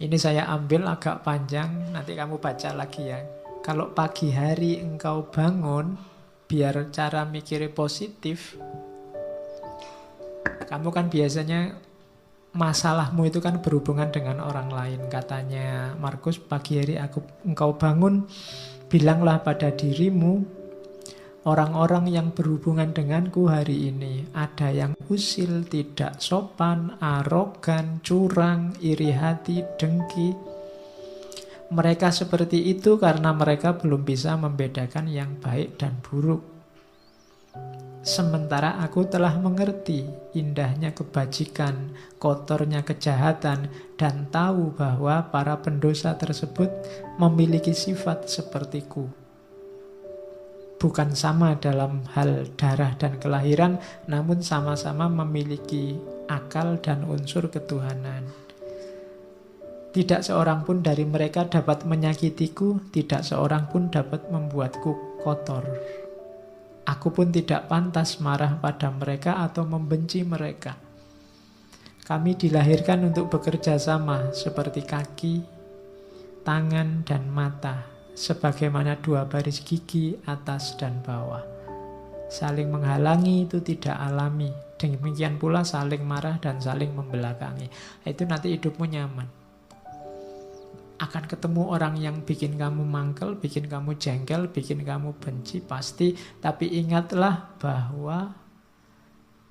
Ini saya ambil agak panjang, nanti kamu baca lagi ya. Kalau pagi hari engkau bangun, biar cara mikirnya positif, kamu kan biasanya masalahmu itu kan berhubungan dengan orang lain. Katanya Markus, pagi hari engkau bangun, bilanglah pada dirimu, orang-orang yang berhubungan denganku hari ini, ada yang usil, tidak sopan, arogan, curang, iri hati, dengki. Mereka seperti itu karena mereka belum bisa membedakan yang baik dan buruk. Sementara aku telah mengerti indahnya kebajikan, kotornya kejahatan, dan tahu bahwa para pendosa tersebut memiliki sifat sepertiku. Bukan sama dalam hal darah dan kelahiran, namun sama-sama memiliki akal dan unsur ketuhanan. Tidak seorang pun dari mereka dapat menyakitiku, tidak seorang pun dapat membuatku kotor. Aku pun tidak pantas marah pada mereka atau membenci mereka. Kami dilahirkan untuk bekerja sama seperti kaki, tangan, dan mata, sebagaimana dua baris gigi atas dan bawah. Saling menghalangi itu tidak alami. Demikian pula saling marah dan saling membelakangi. Itu nanti hidupmu nyaman. Akan ketemu orang yang bikin kamu mangkel, bikin kamu jengkel, bikin kamu benci, pasti. Tapi ingatlah bahwa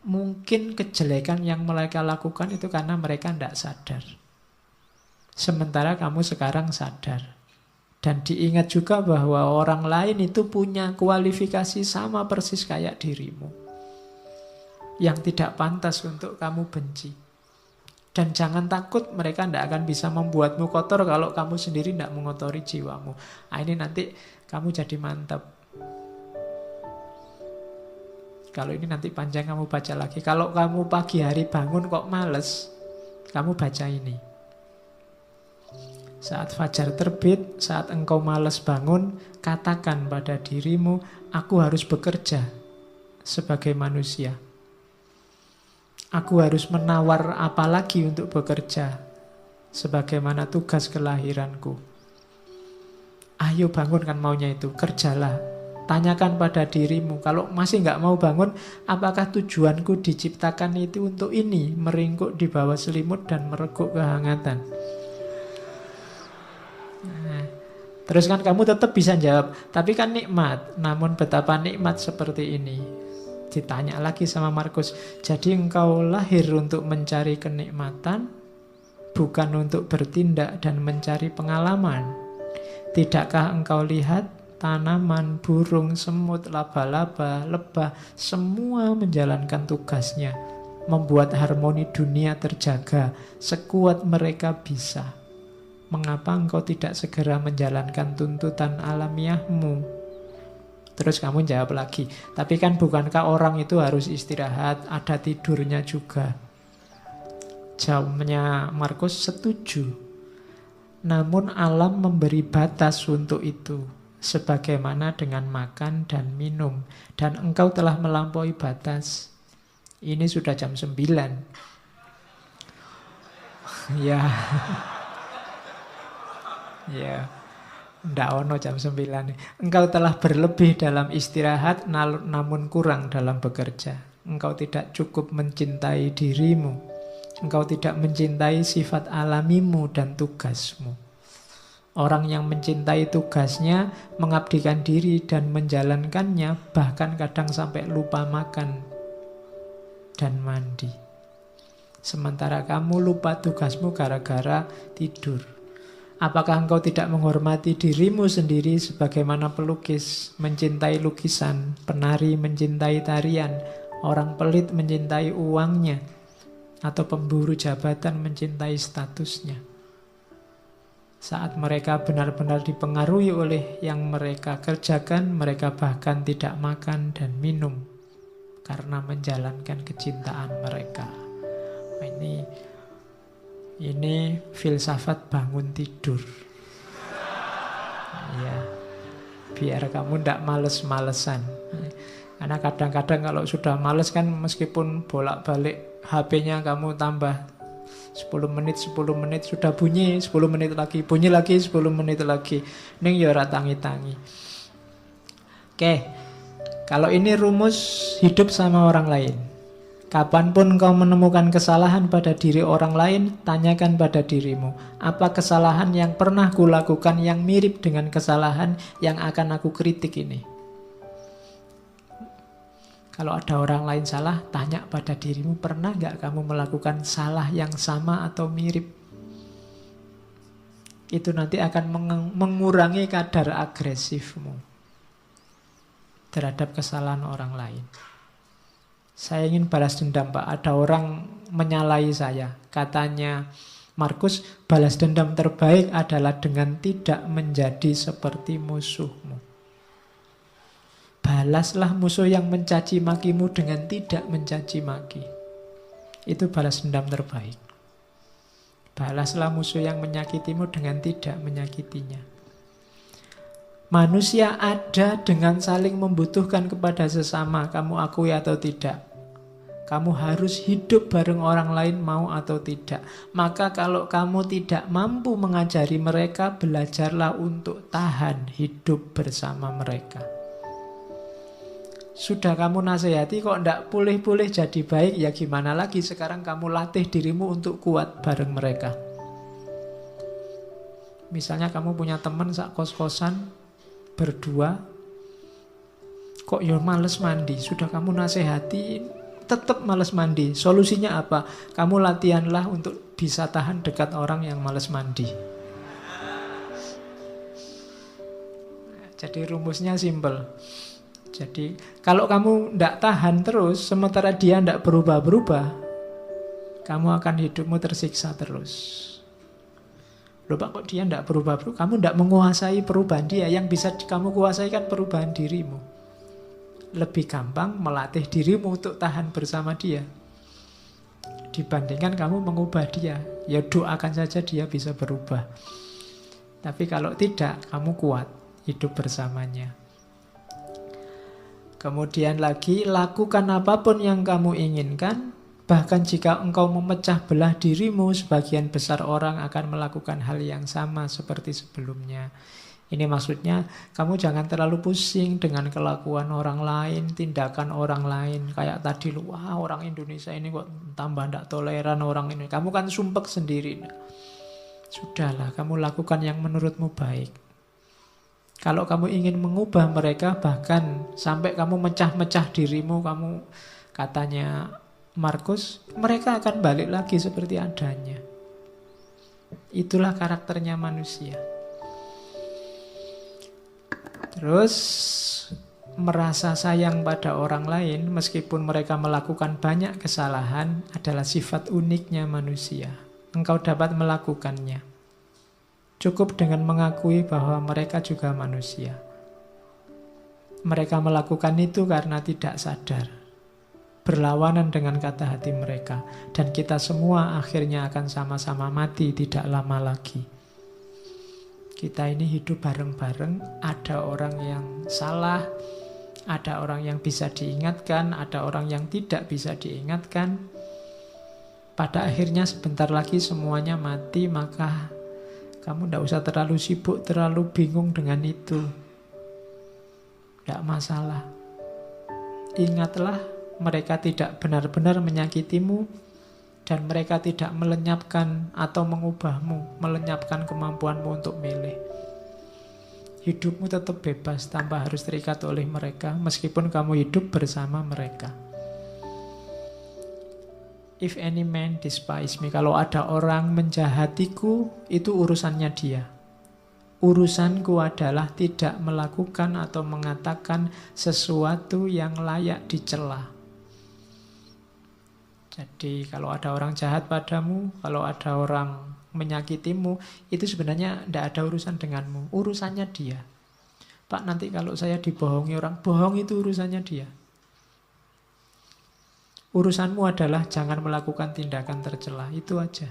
mungkin kejelekan yang mereka lakukan itu karena mereka tidak sadar. Sementara kamu sekarang sadar. Dan diingat juga bahwa orang lain itu punya kualifikasi sama persis kayak dirimu, yang tidak pantas untuk kamu benci. Dan jangan takut, mereka tidak akan bisa membuatmu kotor kalau kamu sendiri tidak mengotori jiwamu. Nah, ini nanti kamu jadi mantap. Kalau ini nanti panjang, kamu baca lagi. Kalau kamu pagi hari bangun kok males, kamu baca ini. Saat fajar terbit, saat engkau malas bangun, katakan pada dirimu, aku harus bekerja sebagai manusia. Aku harus menawar apa lagi untuk bekerja, sebagaimana tugas kelahiranku. Ayo bangun, kan maunya itu, kerjalah. Tanyakan pada dirimu, kalau masih nggak mau bangun, apakah tujuanku diciptakan itu untuk ini, meringkuk di bawah selimut dan mereguk kehangatan. Nah, terus kan kamu tetap bisa jawab, tapi kan nikmat. Namun betapa nikmat seperti ini. Ditanya lagi sama Markus, jadi engkau lahir untuk mencari kenikmatan, bukan untuk bertindak dan mencari pengalaman. Tidakkah engkau lihat tanaman, burung, semut, laba-laba, lebah, semua menjalankan tugasnya, membuat harmoni dunia terjaga sekuat mereka bisa. Mengapa engkau tidak segera menjalankan tuntutan alamiahmu? Terus kamu jawab lagi, tapi kan bukankah orang itu harus istirahat, ada tidurnya juga? Jawabnya Markus, setuju. Namun alam memberi batas untuk itu, sebagaimana dengan makan dan minum. Dan engkau telah melampaui batas. Ini sudah jam 9. Ya. Ya. Ndak ono jam 9. Engkau telah berlebih dalam istirahat, namun kurang dalam bekerja. Engkau tidak cukup mencintai dirimu. Engkau tidak mencintai sifat alamimu dan tugasmu. Orang yang mencintai tugasnya, mengabdikan diri dan menjalankannya, bahkan kadang sampai lupa makan dan mandi. Sementara kamu lupa tugasmu gara-gara tidur. Apakah engkau tidak menghormati dirimu sendiri sebagaimana pelukis mencintai lukisan, penari mencintai tarian, orang pelit mencintai uangnya, atau pemburu jabatan mencintai statusnya? Saat mereka benar-benar dipengaruhi oleh yang mereka kerjakan, mereka bahkan tidak makan dan minum karena menjalankan kecintaan mereka. Ini filsafat bangun tidur. Ya, biar kamu tidak males-malesan. Karena kadang-kadang kalau sudah males kan, meskipun bolak-balik HP-nya kamu tambah 10 menit, 10 menit, sudah bunyi 10 menit lagi, bunyi lagi 10 menit lagi. Ning ya ora tangi-tangi. Oke, kalau ini rumus hidup sama orang lain. Kapanpun kau menemukan kesalahan pada diri orang lain, tanyakan pada dirimu, apa kesalahan yang pernah kulakukan yang mirip dengan kesalahan yang akan aku kritik ini? Kalau ada orang lain salah, tanya pada dirimu, pernah nggak kamu melakukan salah yang sama atau mirip? Itu nanti akan mengurangi kadar agresifmu terhadap kesalahan orang lain. Saya ingin balas dendam, Pak. Ada orang menyalahi saya. Katanya, Markus, balas dendam terbaik adalah dengan tidak menjadi seperti musuhmu. Balaslah musuh yang mencaci makimu dengan tidak mencaci maki. Itu balas dendam terbaik. Balaslah musuh yang menyakitimu dengan tidak menyakitinya. Manusia ada dengan saling membutuhkan kepada sesama, kamu akui atau tidak. Kamu harus hidup bareng orang lain mau atau tidak. Maka kalau kamu tidak mampu mengajari mereka, belajarlah untuk tahan hidup bersama mereka. Sudah kamu nasihati kok tidak pulih-pulih jadi baik, ya gimana lagi, sekarang kamu latih dirimu untuk kuat bareng mereka. Misalnya kamu punya teman sak kos-kosan berdua, kok ya males mandi, sudah kamu nasihati tetap males mandi. Solusinya apa? Kamu latihanlah untuk bisa tahan dekat orang yang males mandi. Jadi rumusnya simple. Jadi kalau kamu tidak tahan terus, sementara dia tidak berubah-berubah, kamu akan hidupmu tersiksa terus. Loh Pak, kok dia tidak berubah-berubah? Kamu tidak menguasai perubahan dia. Yang bisa kamu kuasai kan perubahan dirimu. Lebih gampang melatih dirimu untuk tahan bersama dia dibandingkan kamu mengubah dia. Ya doakan saja dia bisa berubah. Tapi kalau tidak, kamu kuat hidup bersamanya. Kemudian lagi, lakukan apapun yang kamu inginkan. Bahkan jika engkau memecah belah dirimu, sebagian besar orang akan melakukan hal yang sama seperti sebelumnya. Ini maksudnya, kamu jangan terlalu pusing dengan kelakuan orang lain, tindakan orang lain. Kayak tadi, wah orang Indonesia ini kok tambah tidak toleran orang ini. Kamu kan sumpek sendiri. Sudahlah, kamu lakukan yang menurutmu baik. Kalau kamu ingin mengubah mereka, bahkan sampai kamu mecah-mecah dirimu, kamu katanya Markus, mereka akan balik lagi seperti adanya. Itulah karakternya manusia. Terus merasa sayang pada orang lain meskipun mereka melakukan banyak kesalahan adalah sifat uniknya manusia. Engkau dapat melakukannya. Cukup dengan mengakui bahwa mereka juga manusia. Mereka melakukan itu karena tidak sadar. Berlawanan dengan kata hati mereka. Dan kita semua akhirnya akan sama-sama mati tidak lama lagi. Kita ini hidup bareng-bareng, ada orang yang salah, ada orang yang bisa diingatkan, ada orang yang tidak bisa diingatkan. Pada akhirnya sebentar lagi semuanya mati, maka kamu tidak usah terlalu sibuk, terlalu bingung dengan itu. Tidak masalah. Ingatlah, mereka tidak benar-benar menyakitimu, dan mereka tidak melenyapkan atau mengubahmu, melenyapkan kemampuanmu untuk milih. Hidupmu tetap bebas tanpa harus terikat oleh mereka, meskipun kamu hidup bersama mereka. If any man despise me, kalau ada orang menjahatiku, itu urusannya dia. Urusanku adalah tidak melakukan atau mengatakan sesuatu yang layak dicela. Jadi kalau ada orang jahat padamu, kalau ada orang menyakitimu, itu sebenarnya tidak ada urusan denganmu. Urusannya dia. Pak, nanti kalau saya dibohongi orang, bohong itu urusannya dia. Urusanmu adalah jangan melakukan tindakan tercela, itu aja.